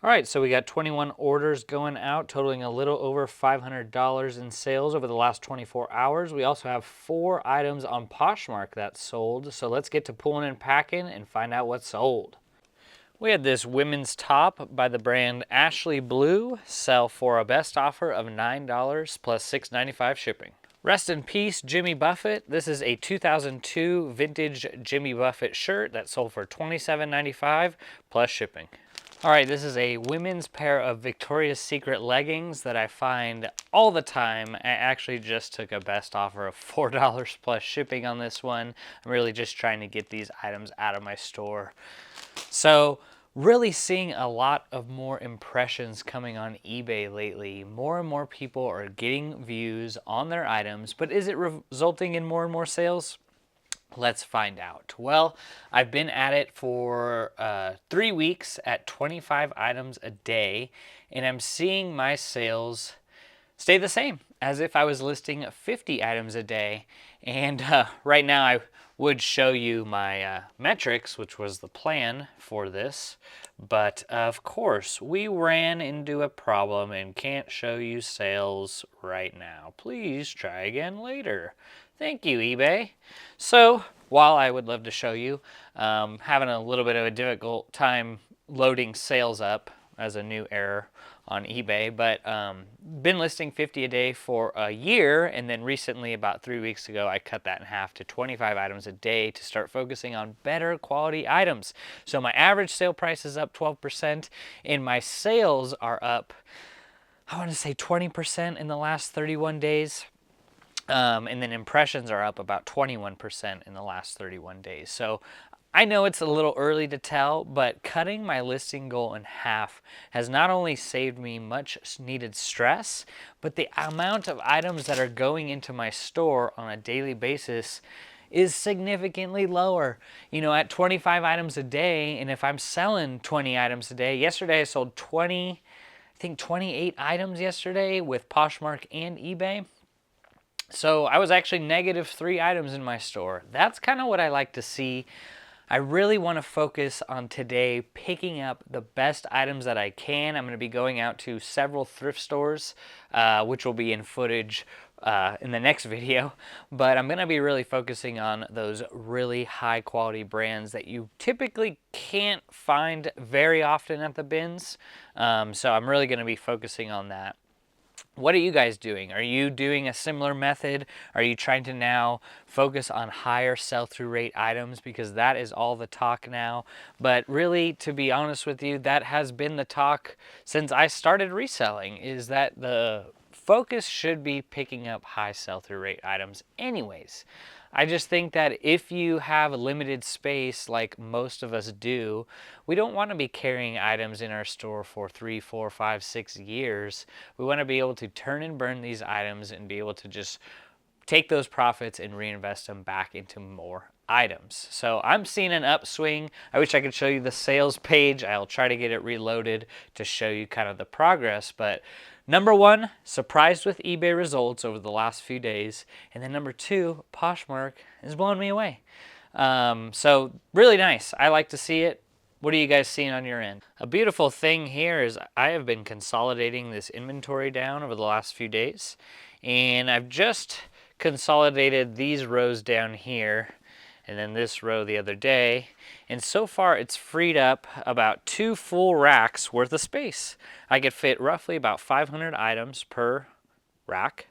All right, so we got 21 orders going out, totaling a little over $500 in sales over the last 24 hours. We also have 4 items on Poshmark that sold, so let's get to pulling and packing and find out what sold. We had this women's top by the brand Ashley Blue sell for a best offer of $9 plus $6.95 shipping. Rest in peace, Jimmy Buffett. This is a 2002 vintage Jimmy Buffett shirt that sold for $27.95 plus shipping. All right, this is a women's pair of Victoria's Secret leggings that I find all the time. I actually just took a best offer of $4 plus shipping on this one. I'm really just trying to get these items out of my store. So really seeing a lot of more impressions coming on eBay lately. More and more people are getting views on their items, but is it resulting in more and more sales? Let's find out. Well, I've been at it for 3 weeks at 25 items a day, and I'm seeing my sales stay the same as if I was listing 50 items a day. And right now I would show you my metrics, which was the plan for this. But of course, we ran into a problem and can't show you sales right now. Please try again later. Thank you, eBay. So while I would love to show you, having a little bit of a difficult time loading sales up as a new error on eBay, but been listing 50 a day for a year, and then recently, about 3 weeks ago, I cut that in half to 25 items a day to start focusing on better quality items. So my average sale price is up 12%, and my sales are up, I want to say 20% in the last 31 days. And then impressions are up about 21% in the last 31 days. So I know it's a little early to tell, but cutting my listing goal in half has not only saved me much needed stress, but the amount of items that are going into my store on a daily basis is significantly lower. You know, at 25 items a day, and if I'm selling 20 items a day, yesterday I sold 28 items yesterday with Poshmark and eBay. So I was actually -3 items in my store. That's kind of what I like to see. I really want to focus on today picking up the best items that I can. I'm going to be going out to several thrift stores, which will be in footage in the next video. But I'm going to be really focusing on those really high quality brands that you typically can't find very often at the bins. So I'm really going to be focusing on that. What are you guys doing? Are you doing a similar method? Are you trying to now focus on higher sell-through rate items? Because that is all the talk now. But really, to be honest with you, that has been the talk since I started reselling, is that the focus should be picking up high sell-through rate items anyways. I just think that if you have limited space like most of us do, we don't want to be carrying items in our store for 3, 4, 5, 6 years. We want to be able to turn and burn these items and be able to just take those profits and reinvest them back into more items. So I'm seeing an upswing. I wish I could show you the sales page. I'll try to get it reloaded to show you kind of the progress, but number one, surprised with eBay results over the last few days. And then number two, Poshmark is blowing me away. So really nice. I like to see it. What are you guys seeing on your end? A beautiful thing here is I have been consolidating this inventory down over the last few days. And I've just consolidated these rows down here and then this row the other day, and so far it's freed up about 2 full racks worth of space. I could fit roughly about 500 items per rack,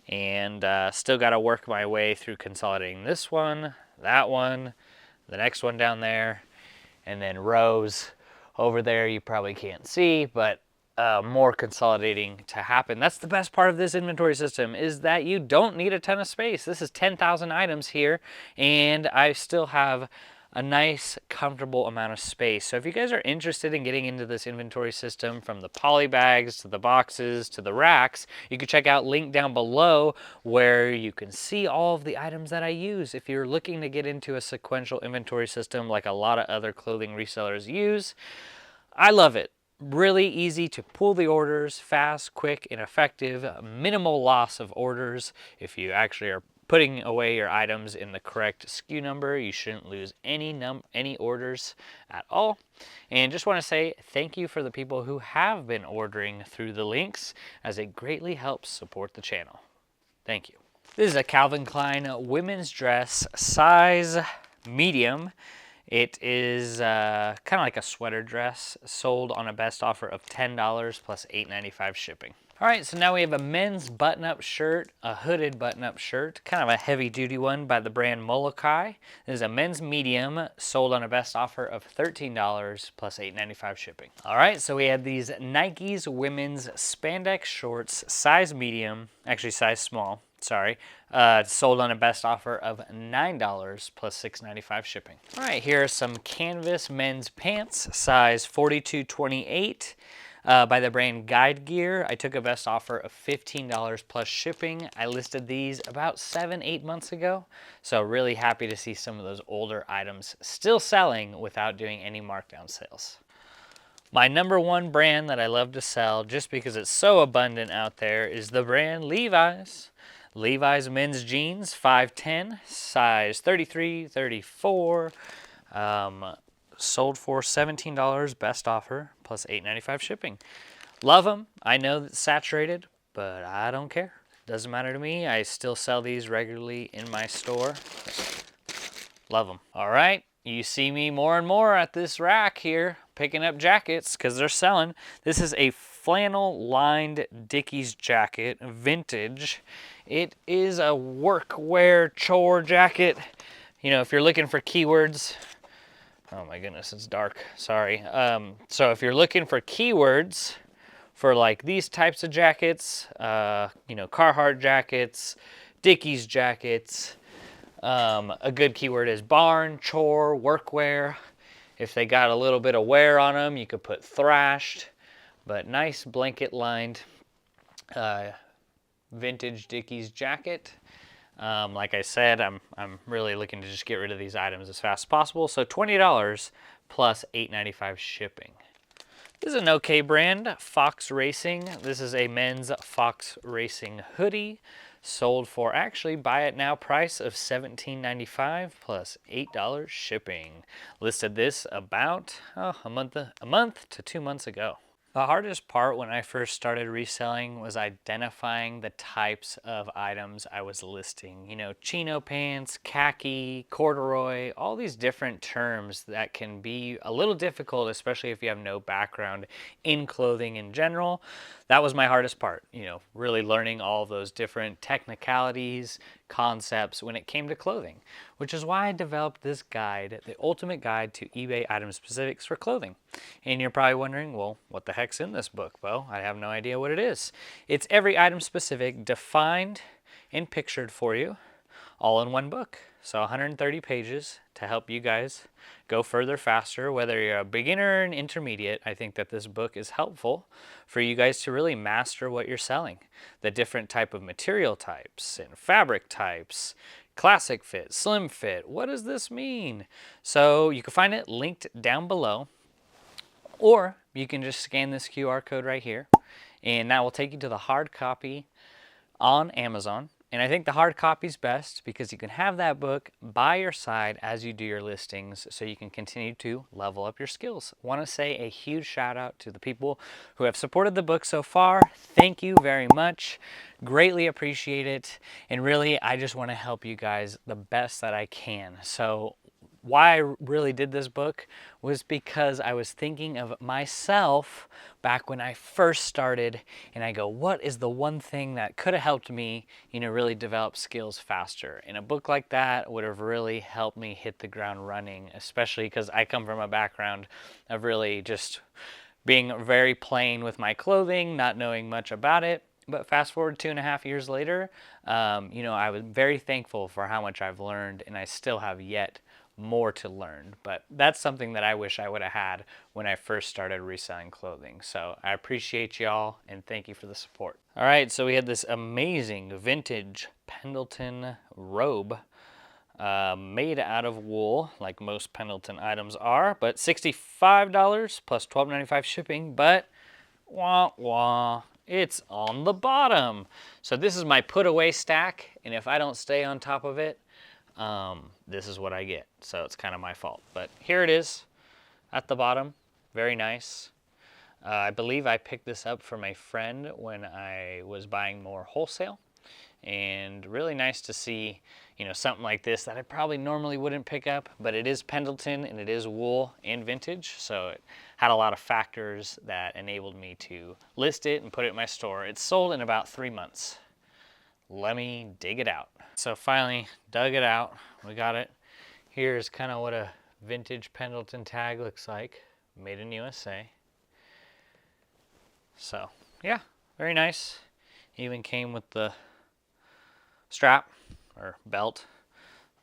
and still got to work my way through consolidating this one, that one, the next one down there, and then rows over there you probably can't see, but more consolidating to happen. That's the best part of this inventory system, is that you don't need a ton of space. This is 10,000 items here, and I still have a nice, comfortable amount of space. So if you guys are interested in getting into this inventory system, from the poly bags to the boxes to the racks, you can check out link down below where you can see all of the items that I use. If you're looking to get into a sequential inventory system like a lot of other clothing resellers use, I love it. Really easy to pull the orders, fast, quick, and effective, minimal loss of orders if you actually are putting away your items in the correct SKU number. You shouldn't lose any orders at all. And just want to say thank you for the people who have been ordering through the links, as it greatly helps support the channel. Thank you. This is a Calvin Klein women's dress, size medium. It is kind of like a sweater dress, sold on a best offer of $10 plus $8.95 shipping. All right, so now we have a men's button-up shirt, a hooded button-up shirt, kind of a heavy-duty one by the brand Molokai. This is a men's medium, sold on a best offer of $13 plus $8.95 shipping. All right, so we have these Nike's women's spandex shorts, size medium, actually size small, sorry, sold on a best offer of $9 plus $6.95 shipping. All right, here are some canvas men's pants, size 42-28. By the brand Guide Gear. I took a best offer of $15 plus shipping. I listed these about 7-8 months ago, so really happy to see some of those older items still selling without doing any markdown sales. My number one brand that I love to sell, just because it's so abundant out there, is the brand Levi's. Levi's men's jeans, 5'10", size 33-34. Sold for $17 best offer plus $8.95 shipping. Love them. I know it's saturated, but I don't care. Doesn't matter to me. I still sell these regularly in my store. Love them. All right, you see me more and more at this rack here picking up jackets because they're selling. This is a flannel lined Dickies jacket, vintage. It is a workwear chore jacket. You know, if you're looking for keywords, oh my goodness, it's dark, sorry. So if you're looking for keywords for like these types of jackets, you know, Carhartt jackets, Dickies jackets, a good keyword is barn, chore, workwear. If they got a little bit of wear on them, you could put thrashed, but nice blanket lined vintage Dickies jacket. Like I said, I'm really looking to just get rid of these items as fast as possible. So $20 plus $8.95 shipping. This is an okay brand, Fox Racing. This is a men's Fox Racing hoodie, sold for actually buy it now price of $17.95 plus $8 shipping. Listed this about a month to 2 months ago. The hardest part when I first started reselling was identifying the types of items I was listing. You know, chino pants, khaki, corduroy, all these different terms that can be a little difficult, especially if you have no background in clothing in general. That was my hardest part, you know, really learning all of those different technicalities, concepts when it came to clothing, which is why I developed this guide, the ultimate guide to eBay item specifics for clothing. And you're probably wondering, well, what the heck's in this book? Well, I have no idea what it is. It's every item specific defined and pictured for you, all in one book. So 130 pages to help you guys go further faster. Whether you're a beginner or an intermediate, I think that this book is helpful for you guys to really master what you're selling. The different type of material types and fabric types, classic fit, slim fit, what does this mean? So you can find it linked down below, or you can just scan this QR code right here, and that will take you to the hard copy on Amazon. And I think the hard copy is best because you can have that book by your side as you do your listings, so you can continue to level up your skills. I want to say a huge shout out to the people who have supported the book so far. Thank you very much. Greatly appreciate it. And really, I just want to help you guys the best that I can. So why I really did this book was because I was thinking of myself back when I first started, and I go, what is the one thing that could have helped me, you know, really develop skills faster? And a book like that would have really helped me hit the ground running, especially because I come from a background of really just being very plain with my clothing, not knowing much about it. But fast forward 2.5 years later, you know, I was very thankful for how much I've learned, and I still have yet more to learn. But that's something that I wish I would have had when I first started reselling clothing. So I appreciate y'all, and thank you for the support. All right, so we had this amazing vintage Pendleton robe made out of wool, like most Pendleton items are, but $65 plus $12.95 shipping. But wah wah, It's on the bottom. So this is my put away stack, and if I don't stay on top of it, this is what I get. So it's kind of my fault. But here it is at the bottom. Very nice. I believe I picked this up from a friend when I was buying more wholesale. And really nice to see, you know, something like this that I probably normally wouldn't pick up, but it is Pendleton and it is wool and vintage, so it had a lot of factors that enabled me to list it and put it in my store. It's sold in about 3 months. Let me dig it out. So finally dug it out. We got it. Here's kind of what a vintage Pendleton tag looks like. Made in USA. So yeah, very nice. Even came with the strap or belt.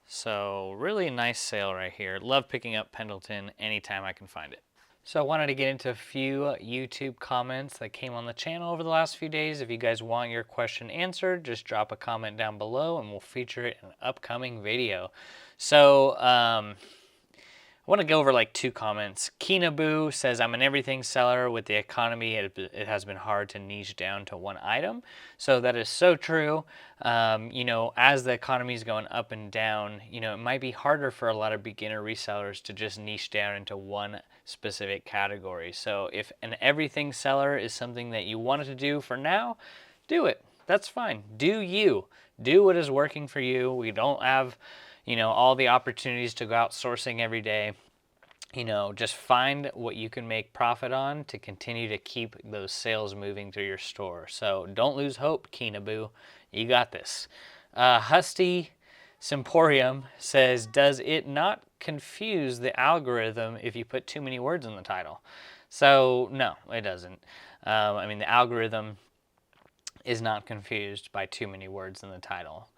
So really nice sale right here. Love picking up Pendleton anytime I can find it. So I wanted to get into a few YouTube comments that came on the channel over the last few days. If you guys want your question answered, just drop a comment down below and we'll feature it in an upcoming video. So I want to go over like 2 comments. Keenaboo says, I'm an everything seller. With the economy, it has been hard to niche down to one item. So that is so true. You know, as the economy is going up and down, you know, it might be harder for a lot of beginner resellers to just niche down into one specific category. So if an everything seller is something that you wanted to do for now, do it. That's fine. Do you. Do what is working for you. We don't have, you know, all the opportunities to go out sourcing every day. You know, just find what you can make profit on to continue to keep those sales moving through your store. So don't lose hope, Keenaboo. You got this. Husty Semporium says, does it not confuse the algorithm if you put too many words in the title? So no, it doesn't. I mean, the algorithm is not confused by too many words in the title.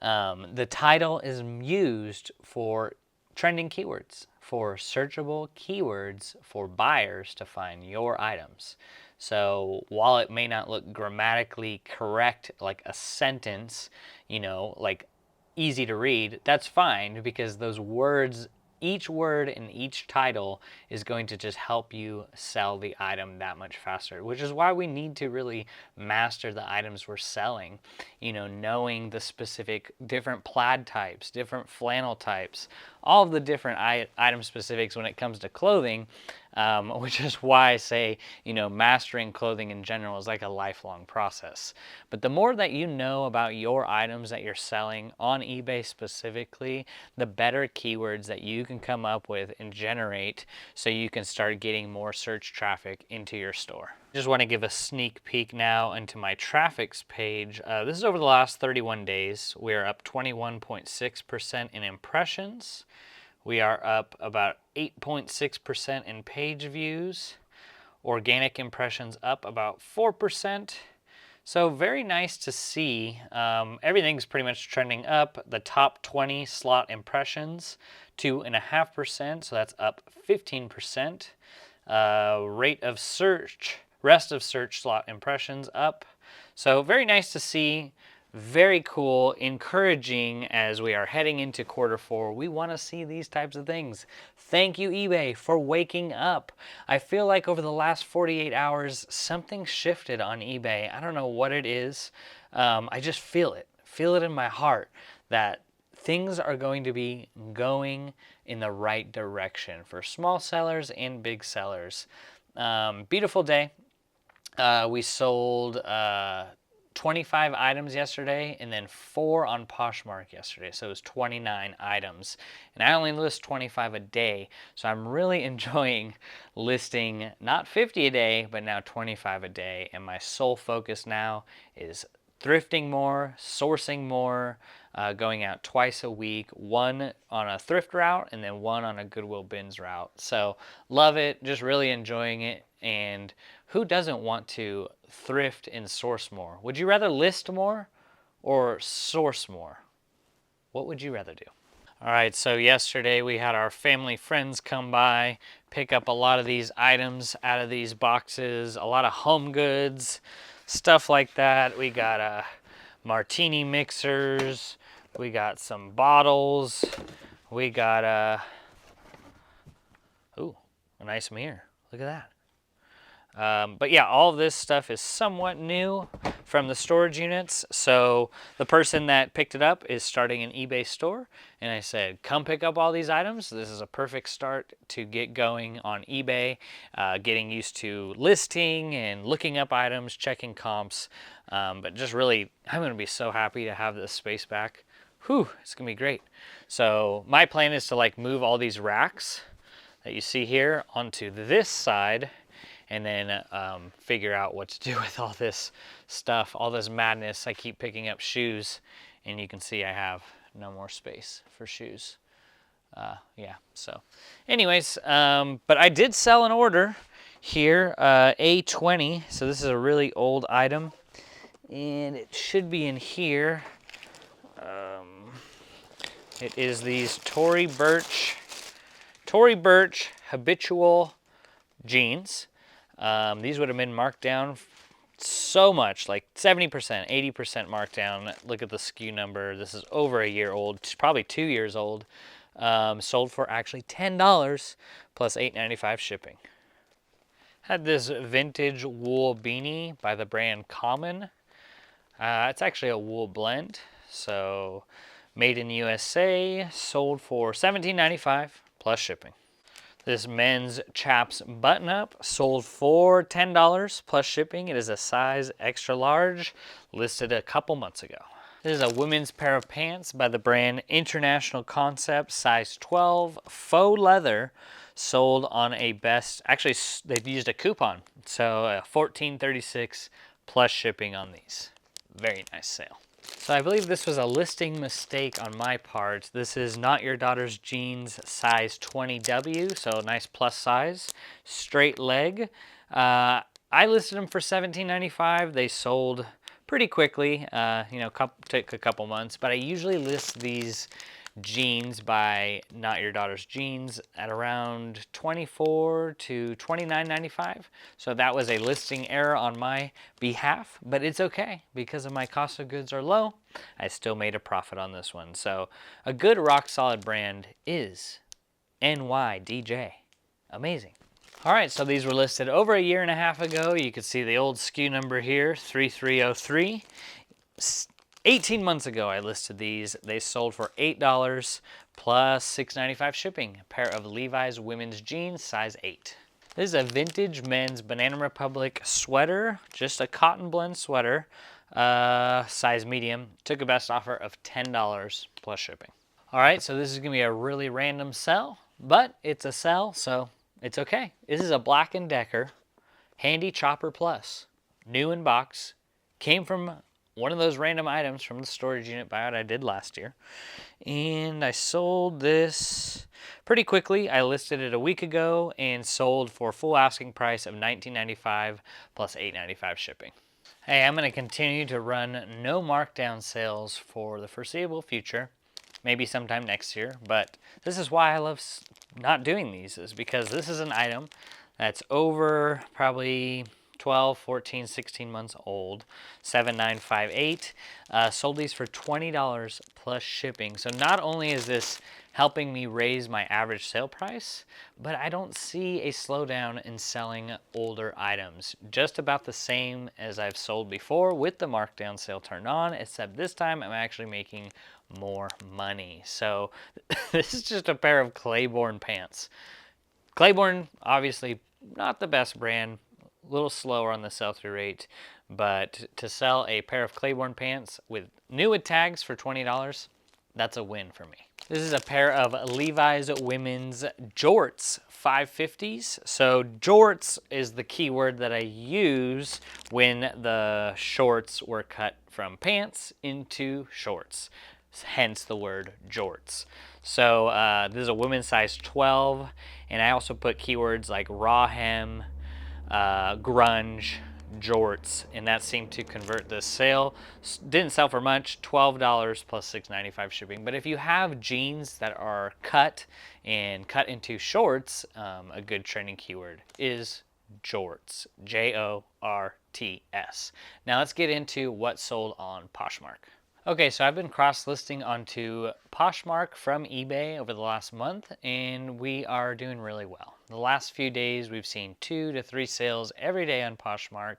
The title is used for trending keywords, for searchable keywords for buyers to find your items. So while it may not look grammatically correct like a sentence, you know, like easy to read, that's fine because those words, each word in each title is going to just help you sell the item that much faster, which is why we need to really master the items we're selling. You know, knowing the specific different plaid types, different flannel types, all of the different item specifics when it comes to clothing, which is why I say, you know, mastering clothing in general is like a lifelong process. But the more that you know about your items that you're selling on eBay specifically, the better keywords that you can come up with and generate so you can start getting more search traffic into your store. Just want to give a sneak peek now into my traffics page. This is over the last 31 days. We are up 21.6% in impressions. We are up about 8.6% in page views. Organic impressions up about 4%. So very nice to see. Everything's pretty much trending up. The top 20 slot impressions, 2.5%, so that's up 15%. Rate of search, rest of search slot impressions up. So very nice to see. Very cool, encouraging as we are heading into Q4. We want to see these types of things. Thank you, eBay, for waking up. I feel like over the last 48 hours, something shifted on eBay. I don't know what it is. I just feel it in my heart that things are going to be going in the right direction for small sellers and big sellers. Beautiful day. We sold 25 items yesterday and then 4 on Poshmark yesterday. So it was 29 items. And I only list 25 a day. So I'm really enjoying listing not 50 a day, but now 25 a day. And my sole focus now is thrifting more, sourcing more, going out twice a week, 1 on a thrift route and then 1 on a Goodwill bins route. So love it, just really enjoying it. And who doesn't want to thrift and source more? Would you rather list more or source more? What would you rather do? All right, so yesterday we had our family friends come by, pick up a lot of these items out of these boxes, a lot of home goods, stuff like that. We got martini mixers, we got some bottles, we got ooh, a nice mirror. Look at that. But yeah, all of this stuff is somewhat new from the storage units. So the person that picked it up is starting an eBay store. And I said, come pick up all these items. This is a perfect start to get going on eBay, getting used to listing and looking up items, checking comps. But just really, I'm going to be so happy to have this space back. Whew, it's going to be great. So my plan is to like move all these racks that you see here onto this side, and then figure out what to do with all this stuff, all this madness. I keep picking up shoes, and you can see I have no more space for shoes. Yeah, so anyways, but I did sell an order here, A20, so this is a really old item, and it should be in here. It is these Tory Burch habitual jeans. These would have been marked down so much, like 70%, 80% marked down. Look at the SKU number. This is over a year old, probably 2 years old. Sold for actually $10 plus $8.95 shipping. Had this vintage wool beanie by the brand Common. It's actually a wool blend, so made in USA, sold for $17.95 plus shipping. This men's chaps button-up sold for $10 plus shipping. It is a size extra large, listed a couple months ago. This is a women's pair of pants by the brand International Concept, size 12, faux leather, sold on a best, actually they've used a coupon, so $14.36 plus shipping on these. Very nice sale. So I believe this was a listing mistake on my part. This is Not Your Daughter's Jeans, size 20W, so a nice plus size, straight leg. I listed them for $17.95. They sold pretty quickly, took a couple months, but I usually list these jeans by Not Your Daughter's Jeans at around $24 to $29.95. So that was a listing error on my behalf, but it's okay because of my cost of goods are low. I still made a profit on this one. So a good rock solid brand is NYDJ. Amazing. All right, so these were listed over a year and a half ago. You can see the old SKU number here, 3303. 18 months ago, I listed these. They sold for $8 plus $6.95 shipping. A pair of Levi's women's jeans, size 8. This is a vintage men's Banana Republic sweater, just a cotton blend sweater, size medium. Took a best offer of $10 plus shipping. All right, so this is gonna be a really random sell, but it's a sell, so it's okay. This is a Black & Decker Handy Chopper Plus, new in box, came from one of those random items from the storage unit buyout I did last year. And I sold this pretty quickly. I listed it a week ago and sold for full asking price of $19.95 plus $8.95 shipping. Hey, I'm going to continue to run no markdown sales for the foreseeable future. Maybe sometime next year, but this is why I love not doing these, is because this is an item that's over probably 12, 14, 16 months old, 7958. Sold these for $20 plus shipping. So not only is this helping me raise my average sale price, but I don't see a slowdown in selling older items. Just about the same as I've sold before with the markdown sale turned on, except this time I'm actually making more money. So this is just a pair of Claiborne pants. Claiborne, obviously not the best brand, a little slower on the sell-through rate, but to sell a pair of Claiborne pants with new tags for $20, that's a win for me. This is a pair of Levi's women's jorts 550s. So jorts is the key word that I use when the shorts were cut from pants into shorts, hence the word jorts. So this is a women's size 12, and I also put keywords like raw hem, grunge, jorts, and that seemed to convert this sale. Didn't sell for much, $12 plus $6.95 shipping. But if you have jeans that are cut and cut into shorts, a good trending keyword is jorts, Jorts. Now let's get into what sold on Poshmark. Okay, so I've been cross-listing onto Poshmark from eBay over the last month, and we are doing really well. The last few days, we've seen 2 to 3 sales every day on Poshmark.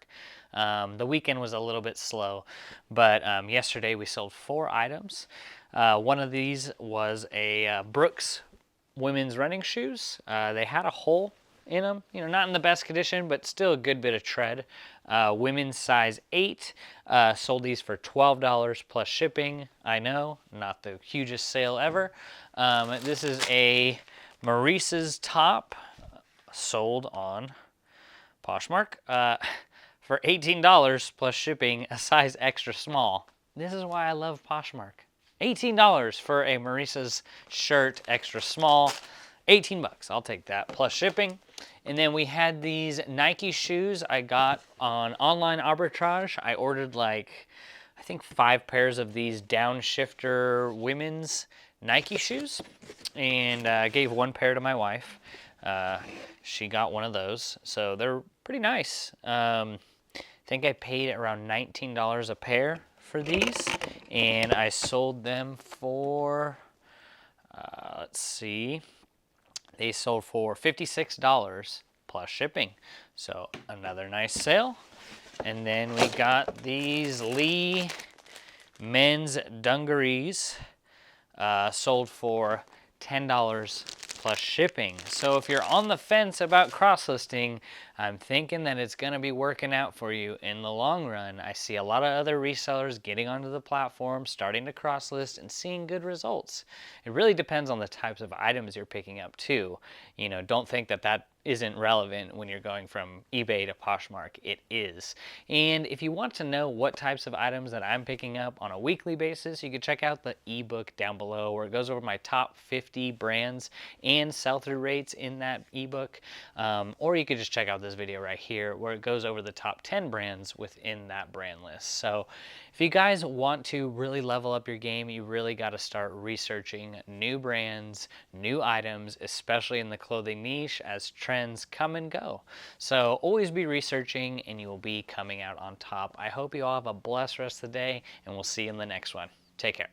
The weekend was a little bit slow, but yesterday we sold 4 items. One of these was a Brooks women's running shoes. They had a hole in them, not in the best condition, but still a good bit of tread. Women's size 8, sold these for $12 plus shipping. I know, not the hugest sale ever. This is a Maurice's top, sold on Poshmark for $18 plus shipping, a size extra small. This is why I love Poshmark. $18 for a Maurice's shirt, extra small. 18 bucks, I'll take that, plus shipping. And then we had these Nike shoes I got on online arbitrage. I ordered I think 5 pairs of these downshifter women's Nike shoes, and gave 1 pair to my wife. She got one of those, so they're pretty nice. I think I paid around $19 a pair for these, and I sold them for, let's see, they sold for $56 plus shipping. So another nice sale. And then we got these Lee men's dungarees, sold for $10 plus shipping. So if you're on the fence about cross-listing, I'm thinking that it's going to be working out for you in the long run. I see a lot of other resellers getting onto the platform, starting to cross-list, and seeing good results. It really depends on the types of items you're picking up too. Don't think that that isn't relevant when you're going from eBay to Poshmark. It is. And if you want to know what types of items that I'm picking up on a weekly basis, you can check out the ebook down below where it goes over my top 50 brands and sell-through rates in that ebook. Or you could just check out this video right here where it goes over the top 10 brands within that brand list. So if you guys want to really level up your game, you really got to start researching new brands, new items, especially in the clothing niche as trends come and go. So always be researching and you will be coming out on top. I hope you all have a blessed rest of the day, and we'll see you in the next one. Take care.